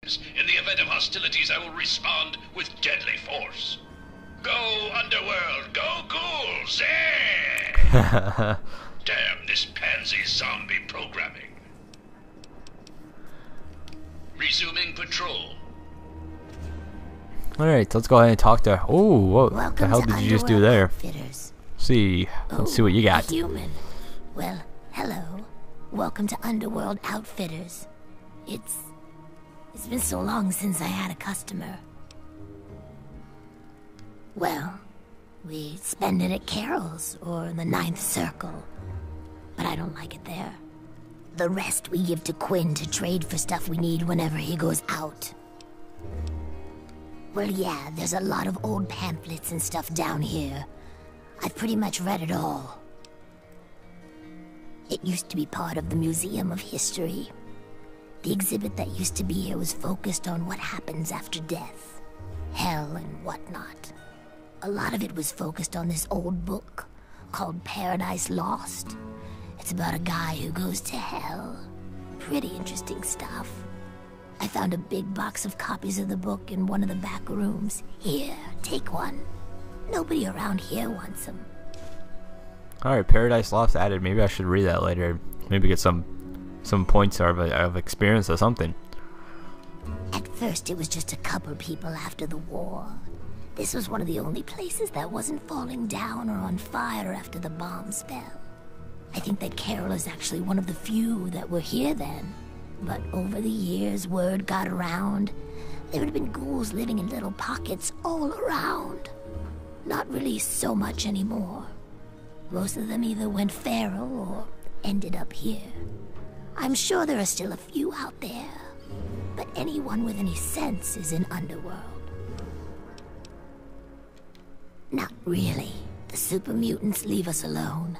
In the event of hostilities, I will respond with deadly force. Go, Underworld! Go, ghouls! Eh! Damn this pansy zombie programming. Resuming patrol. Alright, let's go ahead and talk to... Oh, what the hell did you just do there? Outfitters. Let's see what you got. Human. Well, hello. Welcome to Underworld Outfitters. It's been so long since I had a customer. Well, we spend it at Carol's or the Ninth Circle, but I don't like it there. The rest we give to Quinn to trade for stuff we need whenever he goes out. Well, yeah, there's a lot of old pamphlets and stuff down here. I've pretty much read it all. It used to be part of the Museum of History. The exhibit that used to be here was focused on what happens after death, hell and whatnot. A lot of it was focused on this old book called Paradise Lost. It's about a guy who goes to hell. Pretty interesting stuff. I found a big box of copies of the book in one of the back rooms. Here, take one. Nobody around here wants them. Alright, Paradise Lost added. Maybe I should read that later. Maybe get some points of experience or something. At first it was just a couple people after the war. This was one of the only places that wasn't falling down or on fire after the bombs fell. I think that Carol is actually one of the few that were here then. But over the years, word got around. There had been ghouls living in little pockets all around. Not really so much anymore. Most of them either went feral or ended up here. I'm sure there are still a few out there, but anyone with any sense is in Underworld. Not really. The super mutants leave us alone.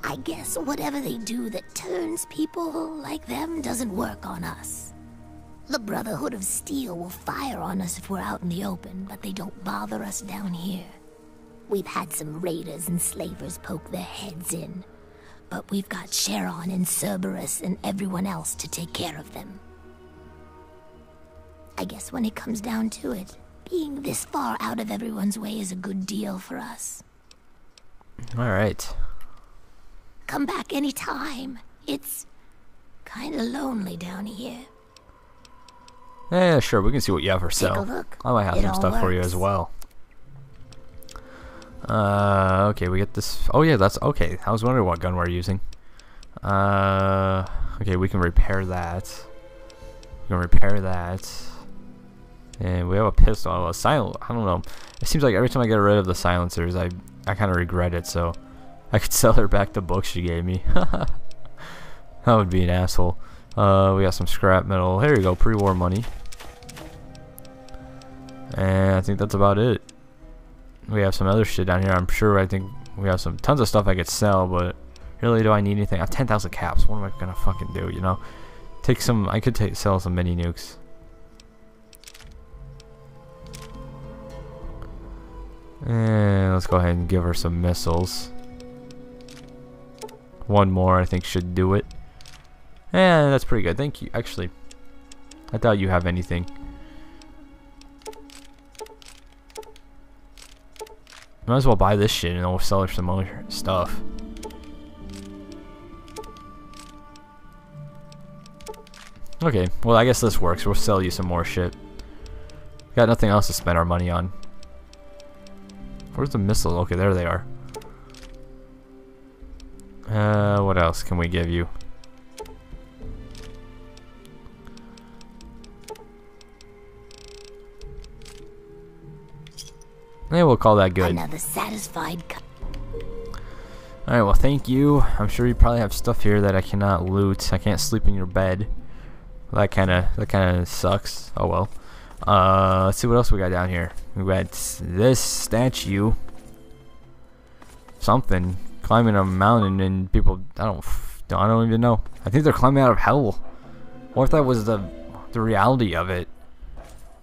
I guess whatever they do that turns people like them doesn't work on us. The Brotherhood of Steel will fire on us if we're out in the open, but they don't bother us down here. We've had some raiders and slavers poke their heads in, but we've got Sharon and Cerberus and everyone else to take care of them. I guess when it comes down to it, being this far out of everyone's way is a good deal for us. Alright. Come back anytime. It's kinda lonely down here. Yeah, sure, we can see what you have for sale. Take a look. I might have some stuff for you as well. Okay, we get this. Oh yeah, that's okay. I was wondering what gun we're using. Okay, we can repair that. We can repair that. And we have a pistol. A silent. I don't know. It seems like every time I get rid of the silencers, I kind of regret it. So I could sell her back the book she gave me. That would be an asshole. We got some scrap metal. Here you go, pre-war money. And I think that's about it. We have some other shit down here. I'm sure. I think we have some tons of stuff I could sell, but really, do I need anything? I have 10,000 caps. What am I gonna fucking do? You know, take some. I could sell some mini nukes. And let's go ahead and give her some missiles. One more, I think, should do it. And that's pretty good. Thank you. Actually, I thought you have anything. Might as well buy this shit and we'll sell her some other stuff. Okay, well I guess this works. We'll sell you some more shit. Got nothing else to spend our money on. Where's the missile? Okay, there they are. What else can we give you? Yeah, we'll call that good. Another satisfied. Alright, well thank you. I'm sure you probably have stuff here that I cannot loot. I can't sleep in your bed. That kinda sucks. Oh well. Let's see what else we got down here. We got this statue. Something. Climbing a mountain and people I don't even know. I think they're climbing out of hell. Or if that was the reality of it.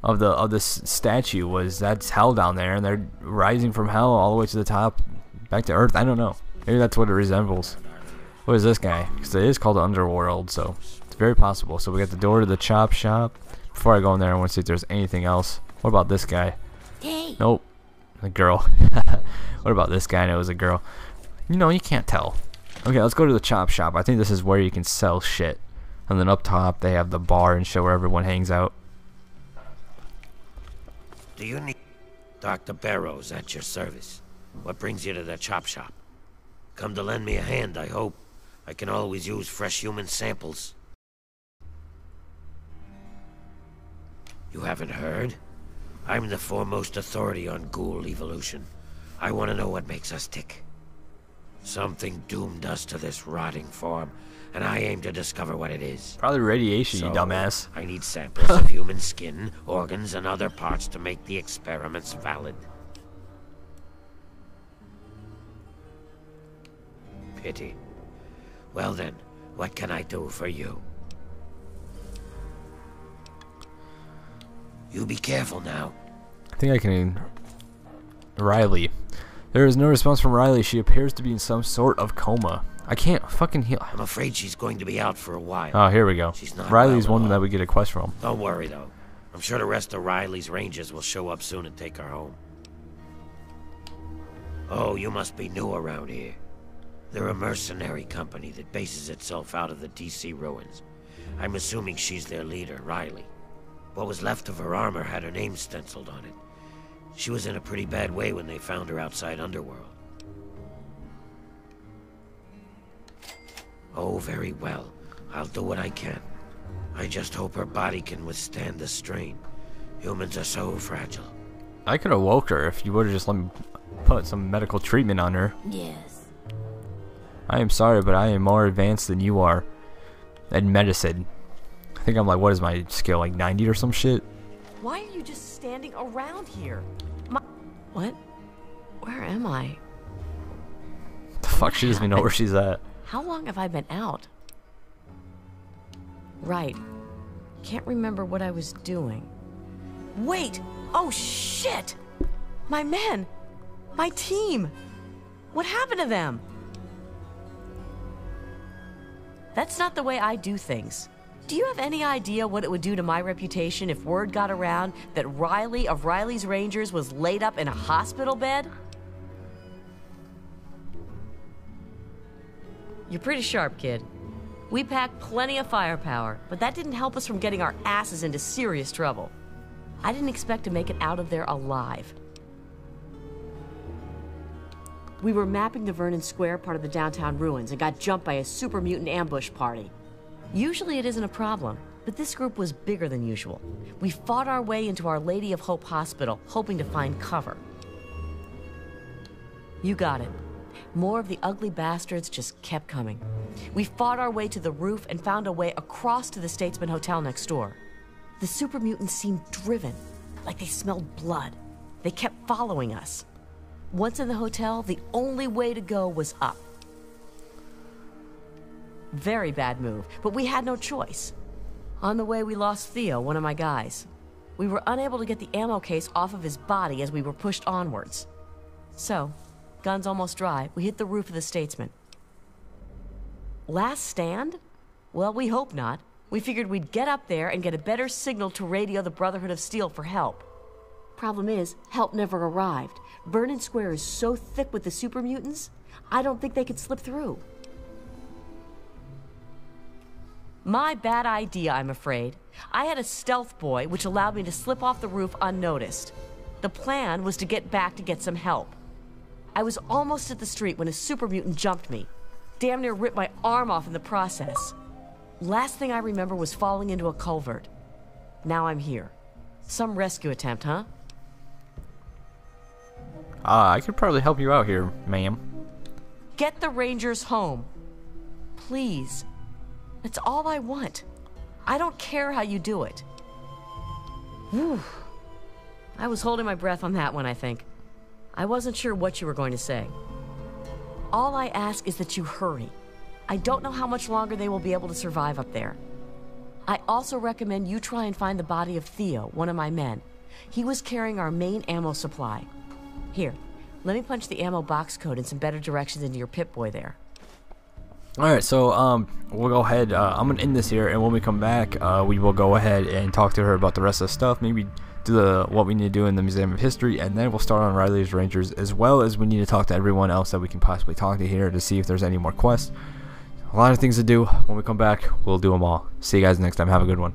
Of this statue was that's hell down there and they're rising from hell all the way to the top back to earth. I don't know. Maybe that's what it resembles. What is this guy? Because it is called Underworld, so it's very possible. So we got the door to the chop shop. before I go in there, I want to see if there's anything else. What about this guy? Hey. Nope. A girl. What about this guy? I know it was a girl. You know, you can't tell. Okay, let's go to the chop shop. I think this is where you can sell shit. And then up top, they have the bar and shit where everyone hangs out. Do you need... Dr. Barrows at your service. What brings you to the chop shop? Come to lend me a hand, I hope. I can always use fresh human samples. You haven't heard? I'm the foremost authority on ghoul evolution. I want to know what makes us tick. Something doomed us to this rotting form, and I aim to discover what it is. Probably radiation, So, you dumbass. I need samples of human skin, organs, and other parts to make the experiments valid. Pity. Well then, what can I do for you? You be careful now. I think I can... Riley. There is no response from Riley. She appears to be in some sort of coma. I can't fucking heal. I'm afraid she's going to be out for a while. Oh, here we go. She's not Riley's well one at that all. we get a quest from. Don't worry though. I'm sure the rest of Riley's rangers will show up soon and take her home. Oh, you must be new around here. They're a mercenary company that bases itself out of the DC ruins. I'm assuming she's their leader, Riley. What was left of her armor had her name stenciled on it. She was in a pretty bad way when they found her outside Underworld. Oh, very well. I'll do what I can. I just hope her body can withstand the strain. Humans are so fragile. I could have woke her if you would have just let me put some medical treatment on her. Yes. I am sorry, but I am more advanced than you are in medicine. I think I'm like, what is my skill, like 90 or some shit? Why are you just standing around here? What? Where am I? The fuck, she doesn't even know where she's at. How long have I been out? Right. Can't remember what I was doing. Wait! Oh shit! My men! My team! What happened to them? That's not the way I do things. Do you have any idea what it would do to my reputation if word got around that Riley of Riley's Rangers was laid up in a hospital bed? You're pretty sharp, kid. We packed plenty of firepower, but that didn't help us from getting our asses into serious trouble. I didn't expect to make it out of there alive. We were mapping the Vernon Square part of the downtown ruins and got jumped by a super mutant ambush party. Usually it isn't a problem, but this group was bigger than usual. We fought our way into Our Lady of Hope Hospital, hoping to find cover. You got it. More of the ugly bastards just kept coming. We fought our way to the roof and found a way across to the Statesman Hotel next door. The super mutants seemed driven, like they smelled blood. They kept following us. Once in the hotel, the only way to go was up. Very bad move, but we had no choice. On the way, we lost Theo, one of my guys. We were unable to get the ammo case off of his body as we were pushed onwards. So, guns almost dry, we hit the roof of the Statesman. Last stand? Well, we hope not. We figured we'd get up there and get a better signal to radio the Brotherhood of Steel for help. Problem is, help never arrived. Vernon Square is so thick with the super mutants, I don't think they could slip through. My bad idea, I'm afraid. I had a stealth boy, which allowed me to slip off the roof unnoticed. The plan was to get back to get some help. I was almost at the street when a super mutant jumped me. Damn near ripped my arm off in the process. Last thing I remember was falling into a culvert. Now I'm here. Some rescue attempt, huh? I could probably help you out here, ma'am. Get the Rangers home. Please. That's all I want. I don't care how you do it. Whew. I was holding my breath on that one, I think. I wasn't sure what you were going to say. All I ask is that you hurry. I don't know how much longer they will be able to survive up there. I also recommend you try and find the body of Theo, one of my men. He was carrying our main ammo supply. Here, let me punch the ammo box code and some better directions into your Pip-Boy there. Alright, so we'll go ahead. I'm gonna end this here, and when we come back, we will go ahead and talk to her about the rest of the stuff. Maybe do what we need to do in the Museum of History, and then we'll start on Riley's Rangers, as well as we need to talk to everyone else that we can possibly talk to here to see if there's any more quests. A lot of things to do. When we come back, we'll do them all. See you guys next time. Have a good one.